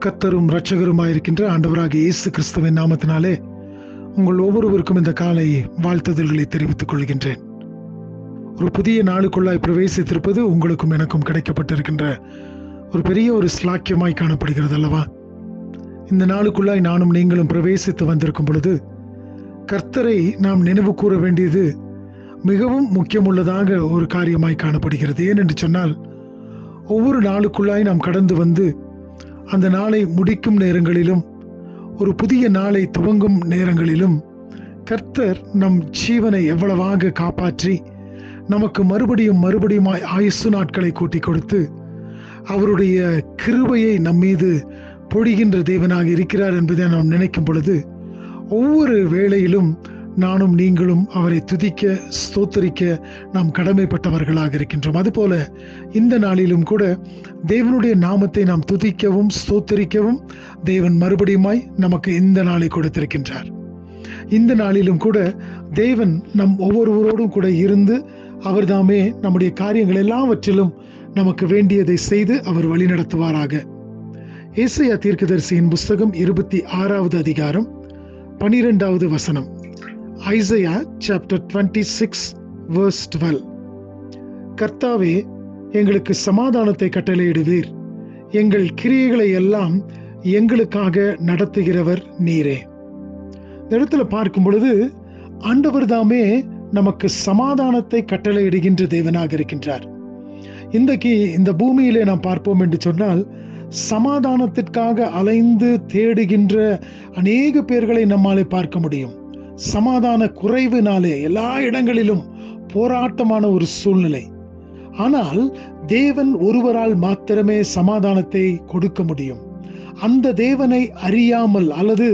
கர்த்தரும் இரட்சகருமாயிருக்கின்ற ஆண்டவராகிய இயேசு கிறிஸ்துவின் நாமத்தினாலே உங்கள் ஒவ்வொருவருக்கும் இந்த காலை வாழ்த்துதல்களை தெரிவித்துக் கொள்கின்றேன். ஒரு புதிய நாளுக்குள்ளாய் பிரவேசித்திருப்பது உங்களுக்கும் எனக்கும் கிடைக்கப்பட்டிருக்கின்ற ஒரு பெரிய ஒரு ஸ்லாக்கியமாய் காணப்படுகிறது அல்லவா? இந்த நாளுக்குள்ளாய் நானும் நீங்களும் பிரவேசித்து வந்திருக்கும் பொழுது கர்த்தரை நாம் நினைவு கூற வேண்டியது மிகவும் முக்கியமுள்ளதாக ஒரு காரியமாய் காணப்படுகிறது. ஏனென்று சொன்னால், ஒவ்வொரு நாளுக்குள்ளாய் நாம் கடந்து வந்து அந்த நாளை முடிக்கும் நேரங்களிலும் ஒரு புதிய நாளை துவங்கும் நேரங்களிலும் கர்த்தர் நம் ஜீவனை எவ்வளவாக காப்பாற்றி நமக்கு மறுபடியுமாய் ஆயுசு நாட்களை கூட்டி கொடுத்து அவருடைய கிருபையை நம்மீது பொழிகின்ற தேவனாக இருக்கிறார் என்பதை நாம் நினைக்கும் பொழுது ஒவ்வொரு வேளையிலும் நானும் நீங்களும் அவரை துதிக்க ஸ்தோத்தரிக்க நாம் கடமைப்பட்டவர்களாக இருக்கின்றோம். அதுபோல இந்த நாளிலும் கூட தேவனுடைய நாமத்தை நாம் துதிக்கவும் ஸ்தோத்தரிக்கவும் தேவன் மறுபடியுமாய் நமக்கு இந்த நாளை கொடுத்திருக்கின்றார். இந்த நாளிலும் கூட தேவன் நம் ஒவ்வொருவரோடும் கூட இருந்து அவர் தாமே நம்முடைய காரியங்கள் எல்லாவற்றிலும் நமக்கு வேண்டியதை செய்து அவர் வழிநடத்துவாராக. ஏசாயா தீர்க்கதரிசியின் புஸ்தகம் 26வது அதிகாரம் 12வது வசனம். Isaiah chapter 26 verse 12. கர்த்தாவே, எங்களுக்கு சமாதானத்தை கட்டளையிடுவீர், எங்கள் கிரியைகளை எல்லாம் எங்களுக்காக நடத்துகிறவர் நீரே. இந்த இடத்துல பார்க்கும் பொழுது ஆண்டவர் தாமே நமக்கு சமாதானத்தை கட்டளையிடுகின்ற தேவனாக இருக்கின்றார். இன்றைக்கு இந்த பூமியிலே நாம் பார்ப்போம் என்று சொன்னால், சமாதானத்திற்காக அலைந்து தேடுகின்ற அநேக பேர்களை நம்மாலே பார்க்க முடியும். சமாதான குறைவினாலே எல்லா இடங்களிலும் போராட்டமான ஒரு சூழ்நிலை. ஆனால் தேவன் ஒருவரால் மாத்திரமே சமாதானத்தை கொடுக்க முடியும். அந்த தேவனை அறியாமல் அல்லது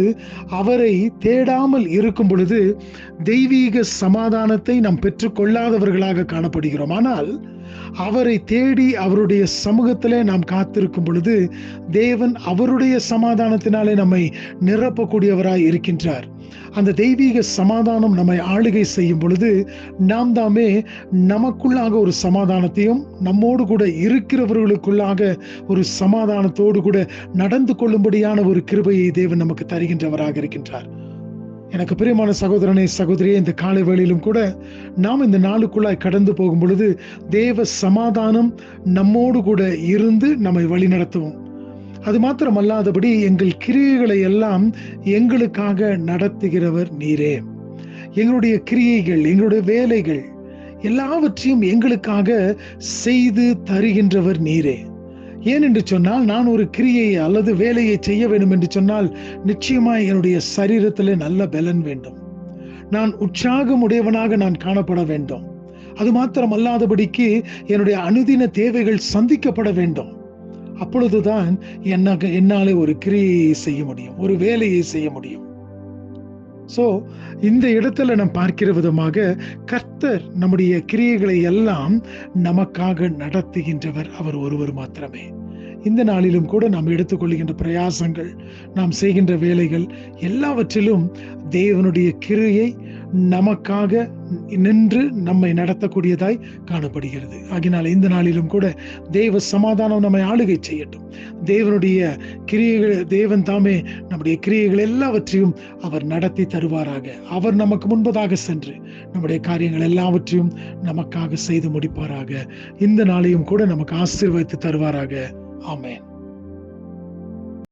அவரை தேடாமல் இருக்கும் பொழுது தெய்வீக சமாதானத்தை நாம் பெற்றுக்கொள்ளாதவர்களாக காணப்படுகிறோம். ஆனால் அவரை தேடி அவருடைய சமூகத்திலே நாம் காத்திருக்கும் பொழுது தேவன் அவருடைய சமாதானத்தினாலே நம்மை நிரப்பக்கூடியவராய் இருக்கின்றார். அந்த தெய்வீக சமாதானம் நம்மை ஆளுகை செய்யும் பொழுது நாம் தாமே நமக்குள்ளாக ஒரு சமாதானத்தையும் நம்மோடு கூட இருக்கிறவர்களுக்குள்ளாக ஒரு சமாதானத்தோடு கூட நடந்து கொள்ளும்படியான ஒரு கிருபையை தேவன் நமக்கு தருகின்றவராக இருக்கின்றார். எனக்கு பிரியமான சகோதரனே சகோதரியே, இந்த காலை வேளையிலும் கூட நாம் இந்த நாளுக்குள்ளாய் கடந்து போகும் பொழுது தேவ சமாதானம் நம்மோடு கூட இருந்து நம்மை வழிநடத்துவோம். அது மாத்திரமல்லாதபடி எங்கள் கிரியைகளை எல்லாம் எங்களுக்காக நடத்துகிறவர் நீரே. எங்களுடைய கிரியைகள், எங்களுடைய வேலைகள் எல்லாவற்றையும் எங்களுக்காக செய்து தருகின்றவர் நீரே. ஏனென்று சொன்னால், நான் ஒரு கிரியையை அல்லது வேலையை செய்ய வேண்டும் என்று சொன்னால் நிச்சயமாய் என்னுடைய சரீரத்திலே நல்ல பலன் வேண்டும். நான் உற்சாகம் உடையவனாக நான் காணப்பட வேண்டும். அது மாத்திரமல்லாதபடிக்கு என்னுடைய அனுதின தேவைகள் சந்திக்கப்பட வேண்டும். அப்பொழுதுதான் என்னாலே ஒரு கிரியையை செய்ய முடியும், ஒரு வேலையை செய்ய முடியும். சோ இந்த இடத்துல நாம் பார்க்கிற விதமாக கர்த்தர் நம்முடைய கிரியைகளை எல்லாம் நமக்காக நடத்துகின்றவர் அவர் ஒருவர் மாத்திரமே. இந்த நாளிலும் கூட நாம் எடுத்துக்கொள்கின்ற பிரயாசங்கள், நாம் செய்கின்ற வேலைகள் எல்லாவற்றிலும் தேவனுடைய கிரியை நமக்காக நின்று நம்மை நடத்தக்கூடியதாய் காணப்படுகிறது. ஆகினால் இந்த நாளிலும் கூட தேவ சமாதானம் நம்மை ஆளுகை செய்யட்டும். தேவனுடைய கிரியைகள், தேவன் தாமே நம்முடைய கிரியைகள் எல்லாவற்றையும் அவர் நடத்தி தருவாராக. அவர் நமக்கு முன்பதாக சென்று நம்முடைய காரியங்கள் எல்லாவற்றையும் நமக்காக செய்து முடிப்பாராக. இந்த நாளையும் கூட நமக்கு ஆசீர்வதித்து தருவாராக. ஆமென்.